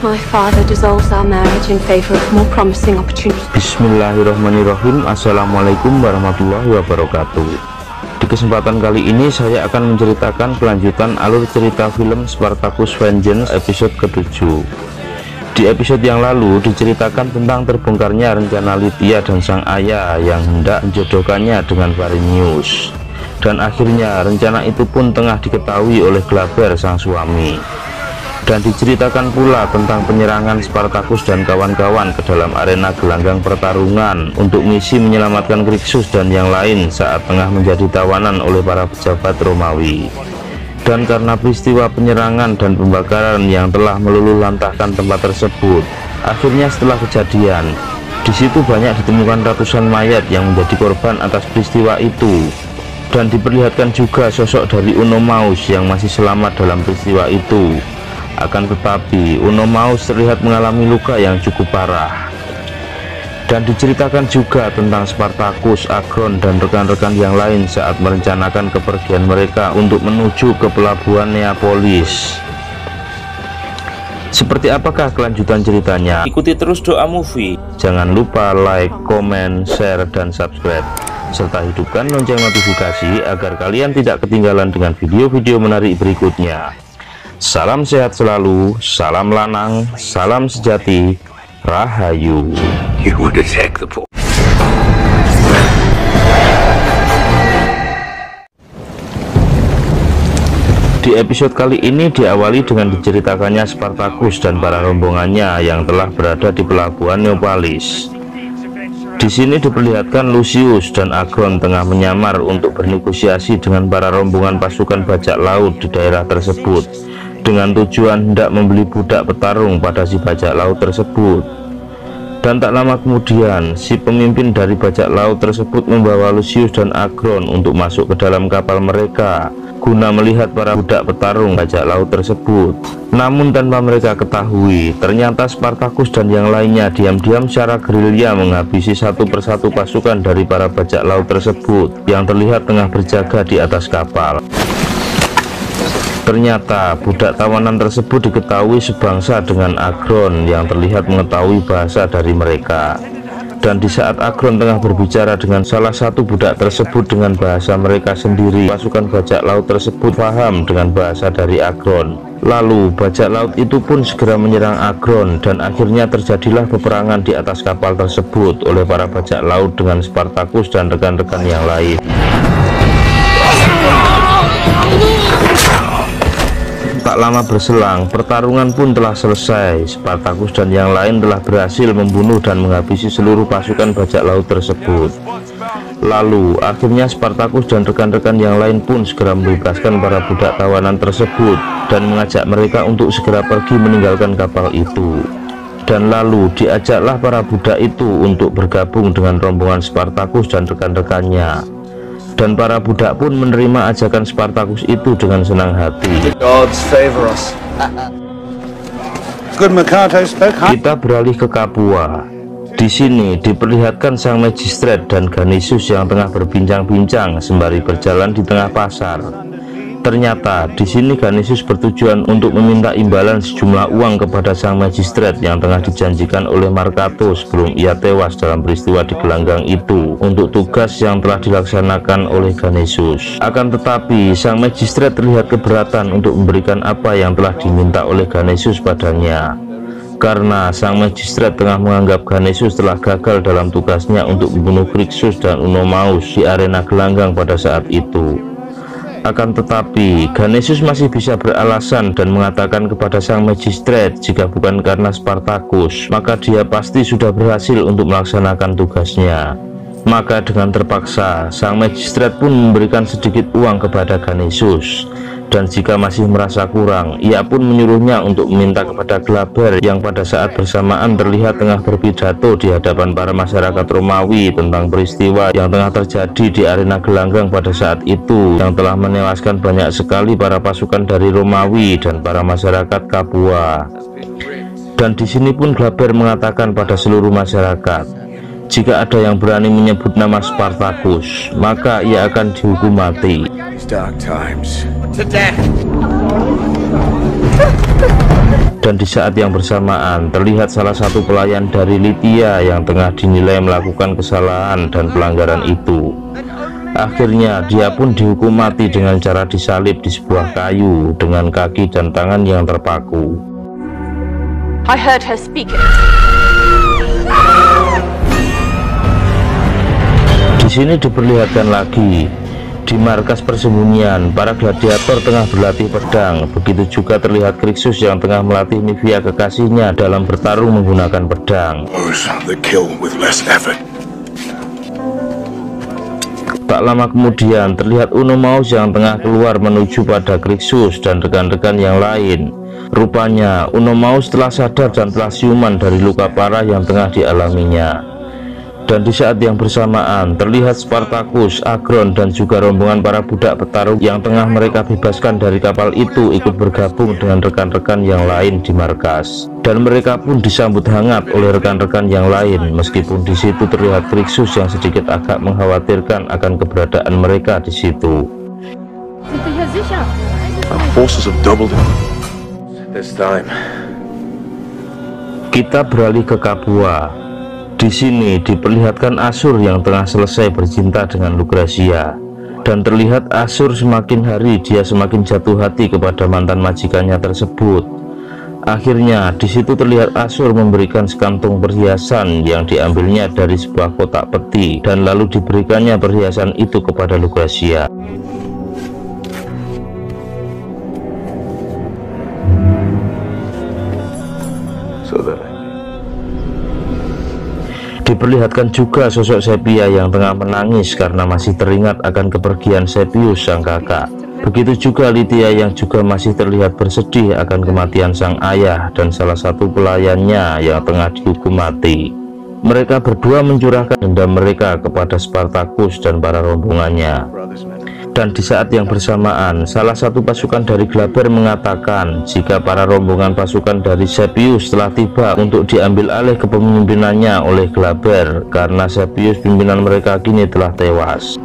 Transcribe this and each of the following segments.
My father dissolves our marriage in favor of more promising opportunities. Bismillahirrahmanirrahim. Assalamualaikum warahmatullahi wabarakatuh. Di kesempatan kali ini saya akan menceritakan kelanjutan alur cerita film Spartacus Vengeance episode ke-7. Di episode yang lalu diceritakan tentang terbongkarnya rencana Lydia dan sang ayah yang hendak menjodohkannya dengan Varinius. Dan akhirnya rencana itu pun tengah diketahui oleh Glaber sang suami. Dan diceritakan pula tentang penyerangan Spartacus dan kawan-kawan ke dalam arena gelanggang pertarungan untuk misi menyelamatkan Crixus dan yang lain saat tengah menjadi tawanan oleh para pejabat Romawi. Dan karena peristiwa penyerangan dan pembakaran yang telah meluluhlantahkan tempat tersebut, akhirnya setelah kejadian, di situ banyak ditemukan ratusan mayat yang menjadi korban atas peristiwa itu. Dan diperlihatkan juga sosok dari Onomaus yang masih selamat dalam peristiwa itu. Akan tetapi Onomaus terlihat mengalami luka yang cukup parah. Dan diceritakan juga tentang Spartacus, Agron, dan rekan-rekan yang lain saat merencanakan kepergian mereka untuk menuju ke pelabuhan Neapolis. Seperti apakah kelanjutan ceritanya? Ikuti terus Doa Movie. Jangan lupa like, komen, share, dan subscribe, serta hidupkan lonceng notifikasi agar kalian tidak ketinggalan dengan video-video menarik berikutnya. Salam sehat selalu, salam lanang, salam sejati, Rahayu. Di episode kali ini diawali dengan diceritakannya Spartacus dan para rombongannya yang telah berada di pelabuhan Neapolis. Di sini diperlihatkan Lucius dan Agron tengah menyamar untuk bernegosiasi dengan para rombongan pasukan bajak laut di daerah tersebut, dengan tujuan hendak membeli budak petarung pada si bajak laut tersebut. Dan tak lama kemudian, si pemimpin dari bajak laut tersebut membawa Lucius dan Agron untuk masuk ke dalam kapal mereka guna melihat para budak petarung bajak laut tersebut. Namun tanpa mereka ketahui, ternyata Spartacus dan yang lainnya diam-diam secara gerilya menghabisi satu persatu pasukan dari para bajak laut tersebut yang terlihat tengah berjaga di atas kapal. Ternyata budak tawanan tersebut diketahui sebangsa dengan Agron yang terlihat mengetahui bahasa dari mereka. Dan di saat Agron tengah berbicara dengan salah satu budak tersebut dengan bahasa mereka sendiri, pasukan bajak laut tersebut paham dengan bahasa dari Agron. Lalu bajak laut itu pun segera menyerang Agron dan akhirnya terjadilah peperangan di atas kapal tersebut oleh para bajak laut dengan Spartacus dan rekan-rekan yang lain. Tak lama berselang, pertarungan pun telah selesai. Spartacus dan yang lain telah berhasil membunuh dan menghabisi seluruh pasukan bajak laut tersebut. Lalu, akhirnya Spartacus dan rekan-rekan yang lain pun segera membebaskan para budak tawanan tersebut dan mengajak mereka untuk segera pergi meninggalkan kapal itu. Dan lalu diajaklah para budak itu untuk bergabung dengan rombongan Spartacus dan rekan-rekannya. Dan para budak pun menerima ajakan Spartacus itu dengan senang hati. Kita beralih ke Capua. Di sini diperlihatkan sang magistrat dan Ganesius yang tengah berbincang-bincang sembari berjalan di tengah pasar. Ternyata di sini Ganesius bertujuan untuk meminta imbalan sejumlah uang kepada sang magistrat yang tengah dijanjikan oleh Marcato sebelum ia tewas dalam peristiwa di gelanggang itu untuk tugas yang telah dilaksanakan oleh Ganesius. Akan tetapi sang magistrat terlihat keberatan untuk memberikan apa yang telah diminta oleh Ganesius padanya, karena sang magistrat tengah menganggap Ganesius telah gagal dalam tugasnya untuk membunuh Crixus dan Onomaus di arena gelanggang pada saat itu. Akan tetapi Ganesius masih bisa beralasan dan mengatakan kepada sang magistrat jika bukan karena Spartacus, maka dia pasti sudah berhasil untuk melaksanakan tugasnya. Maka dengan terpaksa sang magistrat pun memberikan sedikit uang kepada Ganesius. Dan jika masih merasa kurang, ia pun menyuruhnya untuk meminta kepada Glaber yang pada saat bersamaan terlihat tengah berpidato di hadapan para masyarakat Romawi tentang peristiwa yang tengah terjadi di arena gelanggang pada saat itu yang telah menewaskan banyak sekali para pasukan dari Romawi dan para masyarakat Capua. Dan di sini pun Glaber mengatakan pada seluruh masyarakat, jika ada yang berani menyebut nama Spartacus, maka ia akan dihukum mati. Dan di saat yang bersamaan terlihat salah satu pelayan dari Lydia yang tengah dinilai melakukan kesalahan dan pelanggaran itu. Akhirnya dia pun dihukum mati dengan cara disalib di sebuah kayu dengan kaki dan tangan yang terpaku. I heard her speaking. Di sini diperlihatkan lagi di markas persembunyian para gladiator tengah berlatih pedang. Begitu juga terlihat Crixus yang tengah melatih Nivea kekasihnya dalam bertarung menggunakan pedang. Tak lama kemudian terlihat Unomaus yang tengah keluar menuju pada Crixus dan rekan-rekan yang lain. Rupanya Unomaus telah sadar dan telah siuman dari luka parah yang tengah dialaminya. Dan di saat yang bersamaan terlihat Spartacus, Agron dan juga rombongan para budak petarung yang tengah mereka bebaskan dari kapal itu ikut bergabung dengan rekan-rekan yang lain di markas. Dan mereka pun disambut hangat oleh rekan-rekan yang lain, meskipun di situ terlihat Crixus yang sedikit agak mengkhawatirkan akan keberadaan mereka di situ. Kita beralih ke Capua. Di sini diperlihatkan Ashur yang tengah selesai bercinta dengan Lucretia, dan terlihat Ashur semakin hari dia semakin jatuh hati kepada mantan majikannya tersebut. Akhirnya di situ terlihat Ashur memberikan sekantung perhiasan yang diambilnya dari sebuah kotak peti, dan lalu diberikannya perhiasan itu kepada Lucretia. Diperlihatkan juga sosok Sepia yang tengah menangis karena masih teringat akan kepergian Sepius sang kakak. Begitu juga Lydia yang juga masih terlihat bersedih akan kematian sang ayah dan salah satu pelayannya yang tengah dihukum mati. Mereka berdua mencurahkan dendam mereka kepada Spartacus dan para rombongannya. Dan di saat yang bersamaan salah satu pasukan dari Glaber mengatakan jika para rombongan pasukan dari Sepius telah tiba untuk diambil alih kepemimpinannya oleh Glaber karena Sepius pimpinan mereka kini telah tewas.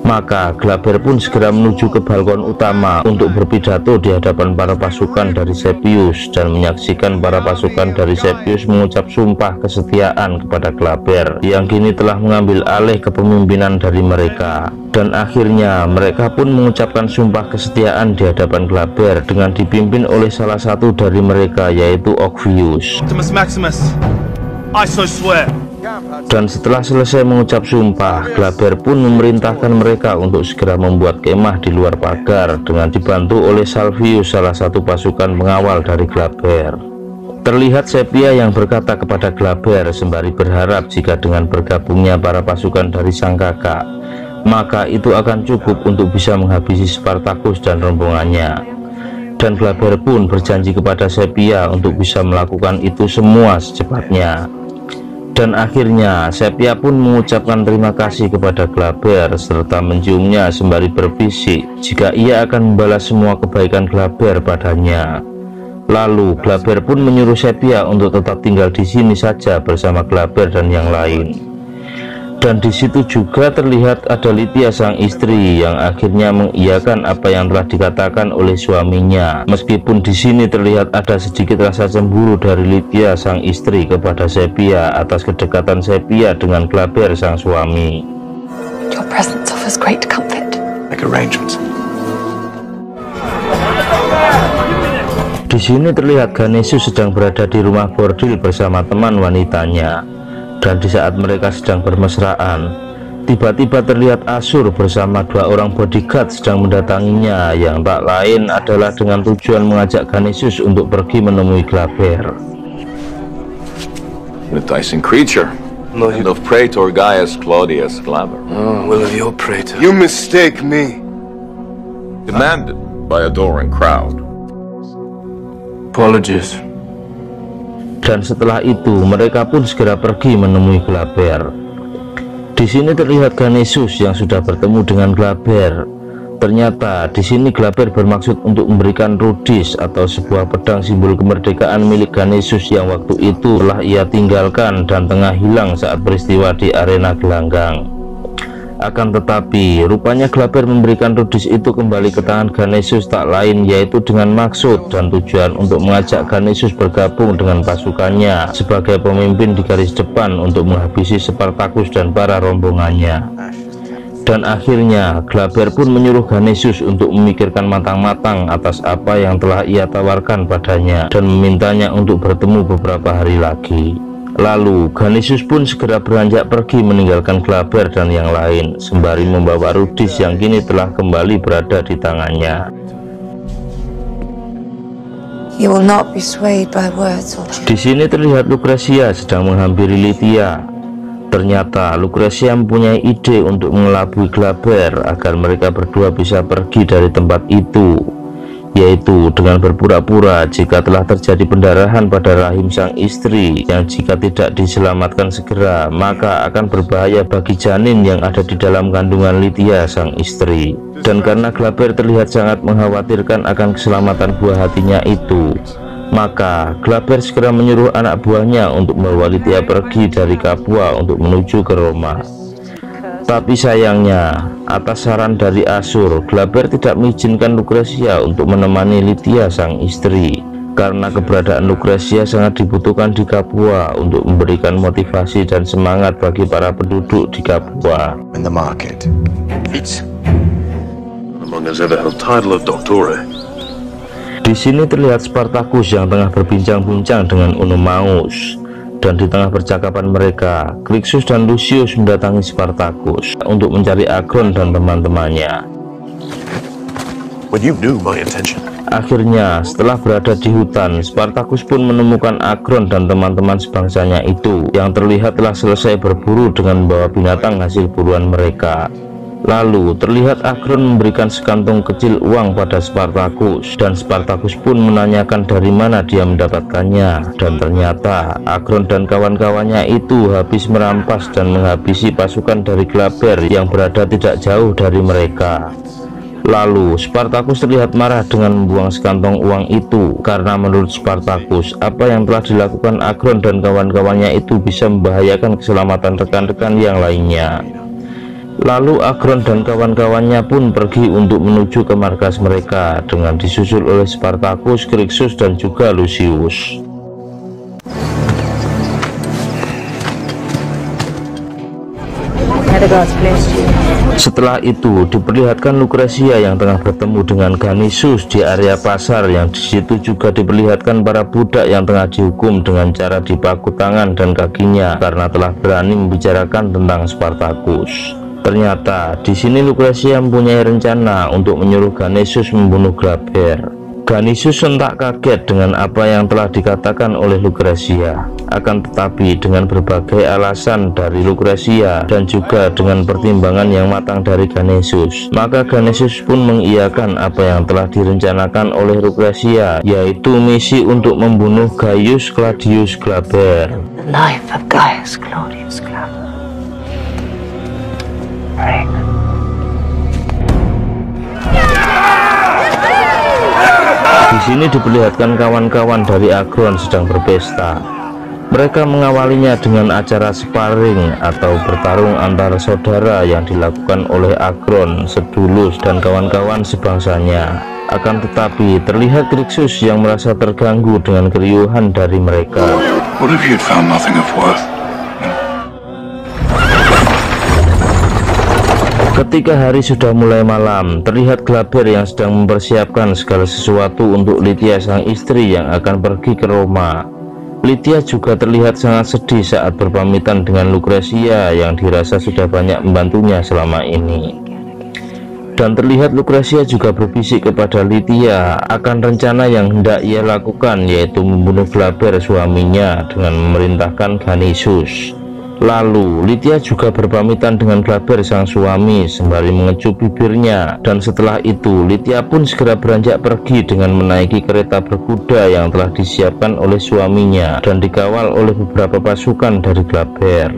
Maka Glaber pun segera menuju ke balkon utama untuk berpidato di hadapan para pasukan dari Sepius dan menyaksikan para pasukan dari Sepius mengucap sumpah kesetiaan kepada Glaber yang kini telah mengambil alih kepemimpinan dari mereka. Dan akhirnya mereka pun mengucapkan sumpah kesetiaan di hadapan Glaber dengan dipimpin oleh salah satu dari mereka, yaitu Ocvius. Maximus, I so swear. Dan setelah selesai mengucap sumpah, Glaber pun memerintahkan mereka untuk segera membuat kemah di luar pagar dengan dibantu oleh Salvius, salah satu pasukan pengawal dari Glaber. Terlihat Sepia yang berkata kepada Glaber sembari berharap jika dengan bergabungnya para pasukan dari sang kakak, maka itu akan cukup untuk bisa menghabisi Spartacus dan rombongannya. Dan Glaber pun berjanji kepada Sepia untuk bisa melakukan itu semua secepatnya. Dan akhirnya Sepia pun mengucapkan terima kasih kepada Glaber serta menciumnya sembari berbisik jika ia akan membalas semua kebaikan Glaber padanya. Lalu Glaber pun menyuruh Sepia untuk tetap tinggal di sini saja bersama Glaber dan yang lain. Dan di situ juga terlihat ada Lydia sang istri yang akhirnya mengiyakan apa yang telah dikatakan oleh suaminya. Meskipun di sini terlihat ada sedikit rasa cemburu dari Lydia sang istri kepada Sepia atas kedekatan Sepia dengan Glaber sang suami. Your presence offers great comfort. Make arrangements. Di sini terlihat Ganessus sedang berada di rumah bordil bersama teman wanitanya. Dan di saat mereka sedang bermesraan, tiba-tiba terlihat Ashur bersama dua orang bodyguard sedang mendatanginya, yang tak lain adalah dengan tujuan mengajak Ganessus untuk pergi menemui Glaber. Enticing creature. And of Praetor Gaius Claudius Glaber. Oh, will of your Praetor. You mistake me. Demanded by adoring crowd. Apologies. Dan setelah itu mereka pun segera pergi menemui Glaber. Di sini terlihat Ganessus yang sudah bertemu dengan Glaber. Ternyata di sini Glaber bermaksud untuk memberikan Rudis atau sebuah pedang simbol kemerdekaan milik Ganessus yang waktu itu telah ia tinggalkan dan tengah hilang saat peristiwa di arena gelanggang. Akan tetapi, rupanya Glaber memberikan Rudis itu kembali ke tangan Ganessus tak lain yaitu dengan maksud dan tujuan untuk mengajak Ganessus bergabung dengan pasukannya sebagai pemimpin di garis depan untuk menghabisi Spartacus dan para rombongannya. Dan akhirnya, Glaber pun menyuruh Ganessus untuk memikirkan matang-matang atas apa yang telah ia tawarkan padanya dan memintanya untuk bertemu beberapa hari lagi. Lalu Ganessus pun segera beranjak pergi meninggalkan Glaber dan yang lain sembari membawa Rudis yang kini telah kembali berada di tangannya. You will not be swayed by words or Di sini terlihat Lucretia sedang menghampiri Lydia. Ternyata Lucretia mempunyai ide untuk mengelabui Glaber agar mereka berdua bisa pergi dari tempat itu, yaitu dengan berpura-pura jika telah terjadi pendarahan pada rahim sang istri yang jika tidak diselamatkan segera maka akan berbahaya bagi janin yang ada di dalam kandungan Lydia sang istri. Dan karena Glaber terlihat sangat mengkhawatirkan akan keselamatan buah hatinya itu, maka Glaber segera menyuruh anak buahnya untuk membawa Lydia pergi dari Capua untuk menuju ke Roma. Tapi sayangnya, atas saran dari Asur, Glaber tidak mengizinkan Lucretia untuk menemani Lydia sang istri, karena keberadaan Lucretia sangat dibutuhkan di Capua untuk memberikan motivasi dan semangat bagi para penduduk di Capua. In the market. It's among us ever held title of Doctore. Di sini terlihat Spartacus yang tengah berbincang-bincang dengan Onomaus. Dan di tengah percakapan mereka, Crixus dan Lucius mendatangi Spartacus untuk mencari Agron dan teman-temannya. When you knew my intention. Akhirnya, setelah berada di hutan, Spartacus pun menemukan Agron dan teman-teman sebangsanya itu yang terlihat telah selesai berburu dengan membawa binatang hasil buruan mereka. Lalu terlihat Agron memberikan sekantong kecil uang pada Spartacus, dan Spartacus pun menanyakan dari mana dia mendapatkannya. Dan ternyata Agron dan kawan-kawannya itu habis merampas dan menghabisi pasukan dari Glaber yang berada tidak jauh dari mereka. Lalu Spartacus terlihat marah dengan membuang sekantong uang itu, karena menurut Spartacus apa yang telah dilakukan Agron dan kawan-kawannya itu bisa membahayakan keselamatan rekan-rekan yang lainnya. Lalu Agron dan kawan-kawannya pun pergi untuk menuju ke markas mereka dengan disusul oleh Spartacus, Crixus dan juga Lucius. Setelah itu diperlihatkan Lucretia yang tengah bertemu dengan Ganessus di area pasar, yang disitu juga diperlihatkan para budak yang tengah dihukum dengan cara dipaku tangan dan kakinya karena telah berani membicarakan tentang Spartacus. Ternyata di sini Lucretia mempunyai rencana untuk menyuruh Ganessus membunuh Glaber. Ganessus sontak kaget dengan apa yang telah dikatakan oleh Lucretia. Akan tetapi dengan berbagai alasan dari Lucretia dan juga dengan pertimbangan yang matang dari Ganessus, maka Ganessus pun mengiyakan apa yang telah direncanakan oleh Lucretia, yaitu misi untuk membunuh Gaius Claudius Glaber. the life of Gaius Claudius Glaber. Di sini diperlihatkan kawan-kawan dari Agron sedang berpesta. Mereka mengawalinya dengan acara sparring atau bertarung antara saudara yang dilakukan oleh Agron, Sedulus dan kawan-kawan sebangsanya. Akan tetapi terlihat Crixus yang merasa terganggu dengan keriuhan dari mereka. What if you'd found nothing of worth? Ketika hari sudah mulai malam, terlihat Glaber yang sedang mempersiapkan segala sesuatu untuk Lydia sang istri yang akan pergi ke Roma. Lydia juga terlihat sangat sedih saat berpamitan dengan Lucretia yang dirasa sudah banyak membantunya selama ini. Dan terlihat Lucretia juga berbisik kepada Lydia akan rencana yang hendak ia lakukan, yaitu membunuh Glaber suaminya dengan memerintahkan Ganessus. Lalu Lydia juga berpamitan dengan Glaber sang suami sembari mengecup bibirnya, dan setelah itu Lydia pun segera beranjak pergi dengan menaiki kereta berkuda yang telah disiapkan oleh suaminya dan dikawal oleh beberapa pasukan dari Glaber.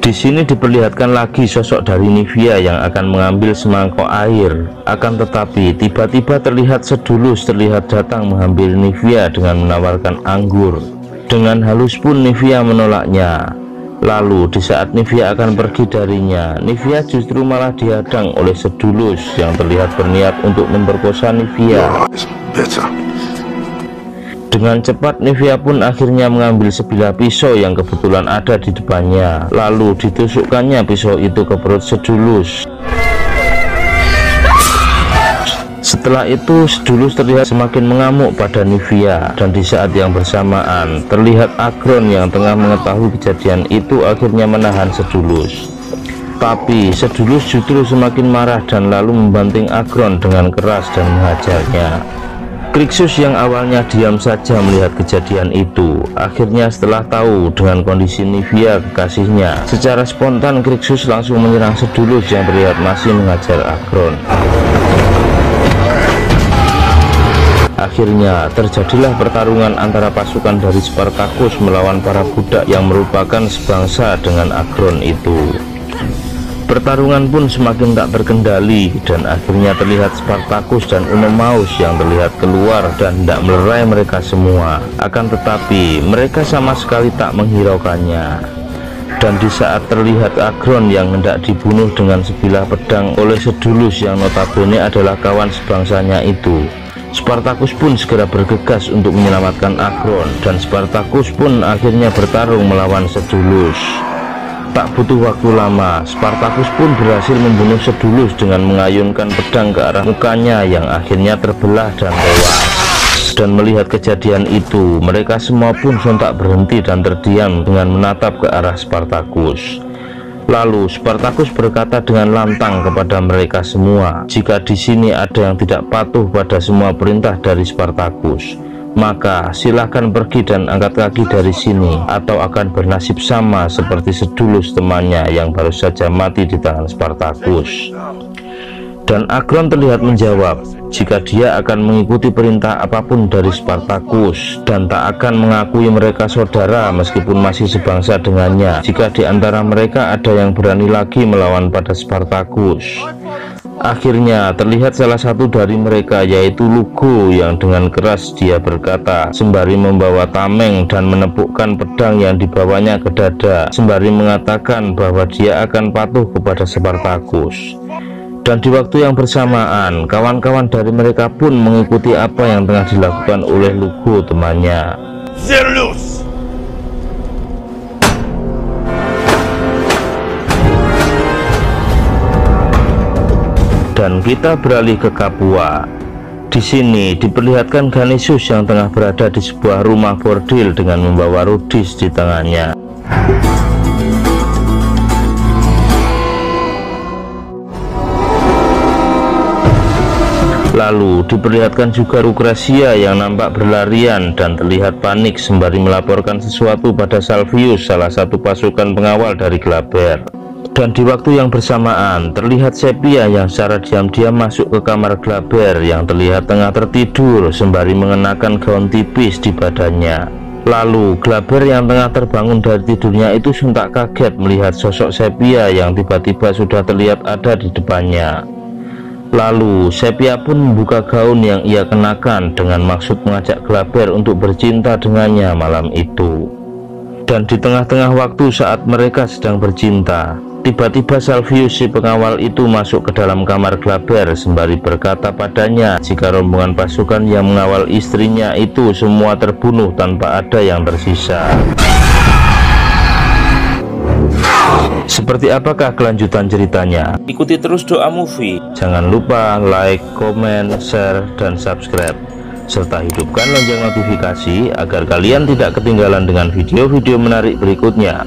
Di sini diperlihatkan lagi sosok dari Nivia yang akan mengambil semangkok air. Akan tetapi tiba-tiba terlihat Sedulus terlihat datang menghampiri Nivia dengan menawarkan anggur. Dengan halus pun Nivea menolaknya. Lalu di saat Nivea akan pergi darinya, Nivea justru malah dihadang oleh Sedulus yang terlihat berniat untuk memperkosa Nivea. Dengan cepat Nivea pun akhirnya mengambil sebilah pisau yang kebetulan ada di depannya. Lalu ditusukkannya pisau itu ke perut Sedulus. Setelah itu Sedulus terlihat semakin mengamuk pada Nivea, dan di saat yang bersamaan terlihat Agron yang tengah mengetahui kejadian itu akhirnya menahan Sedulus. Tapi Sedulus justru semakin marah dan lalu membanting Agron dengan keras dan menghajarnya. Crixus yang awalnya diam saja melihat kejadian itu, akhirnya setelah tahu dengan kondisi Nivea kekasihnya, secara spontan Crixus langsung menyerang Sedulus yang terlihat masih mengajar Agron. Akhirnya terjadilah pertarungan antara pasukan dari Spartacus melawan para budak yang merupakan sebangsa dengan Agron itu. Pertarungan pun semakin tak terkendali dan akhirnya terlihat Spartacus dan Oenomaus yang terlihat keluar dan hendak melerai mereka semua. Akan tetapi mereka sama sekali tak menghiraukannya. Dan di saat terlihat Agron yang hendak dibunuh dengan sebilah pedang oleh Sedulus yang notabene adalah kawan sebangsanya itu, Spartacus pun segera bergegas untuk menyelamatkan Agron, dan Spartacus pun akhirnya bertarung melawan Sedulus. Tak butuh waktu lama, Spartacus pun berhasil membunuh Sedulus dengan mengayunkan pedang ke arah mukanya yang akhirnya terbelah dan tewas. Dan melihat kejadian itu, mereka semua pun sontak berhenti dan terdiam dengan menatap ke arah Spartacus. Lalu Spartacus berkata dengan lantang kepada mereka semua, jika di sini ada yang tidak patuh pada semua perintah dari Spartacus, maka silahkan pergi dan angkat kaki dari sini, atau akan bernasib sama seperti Sedulus temannya yang baru saja mati di tangan Spartacus. Dan Agron terlihat menjawab, jika dia akan mengikuti perintah apapun dari Spartacus dan tak akan mengakui mereka saudara meskipun masih sebangsa dengannya, jika di antara mereka ada yang berani lagi melawan pada Spartacus. Akhirnya terlihat salah satu dari mereka, yaitu Lugo, yang dengan keras dia berkata sembari membawa tameng dan menepukkan pedang yang dibawanya ke dada, sembari mengatakan bahwa dia akan patuh kepada Spartacus. Dan di waktu yang bersamaan, kawan-kawan dari mereka pun mengikuti apa yang tengah dilakukan oleh Lugo temannya. Zerlus! Dan kita beralih ke Capua. Di sini diperlihatkan Dionysus yang tengah berada di sebuah rumah bordil dengan membawa Rudis di tangannya. Lalu diperlihatkan juga Lucretia yang nampak berlarian dan terlihat panik sembari melaporkan sesuatu pada Salvius, salah satu pasukan pengawal dari Glaber. Dan di waktu yang bersamaan terlihat Sepia yang secara diam-diam masuk ke kamar Glaber yang terlihat tengah tertidur sembari mengenakan gaun tipis di badannya. Lalu Glaber yang tengah terbangun dari tidurnya itu sontak kaget melihat sosok Sepia yang tiba-tiba sudah terlihat ada di depannya. Lalu Sepia pun membuka gaun yang ia kenakan dengan maksud mengajak Glaber untuk bercinta dengannya malam itu. Dan di tengah-tengah waktu saat mereka sedang bercinta, tiba-tiba Salvius si pengawal itu masuk ke dalam kamar Glaber sembari berkata padanya jika rombongan pasukan yang mengawal istrinya itu semua terbunuh tanpa ada yang tersisa. Seperti apakah kelanjutan ceritanya? Ikuti terus Doa Movie. Jangan lupa like, komen, share, dan subscribe, serta hidupkan lonceng notifikasi agar kalian tidak ketinggalan dengan video-video menarik berikutnya.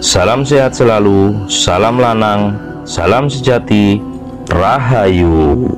Salam sehat selalu, salam lanang, salam sejati, Rahayu.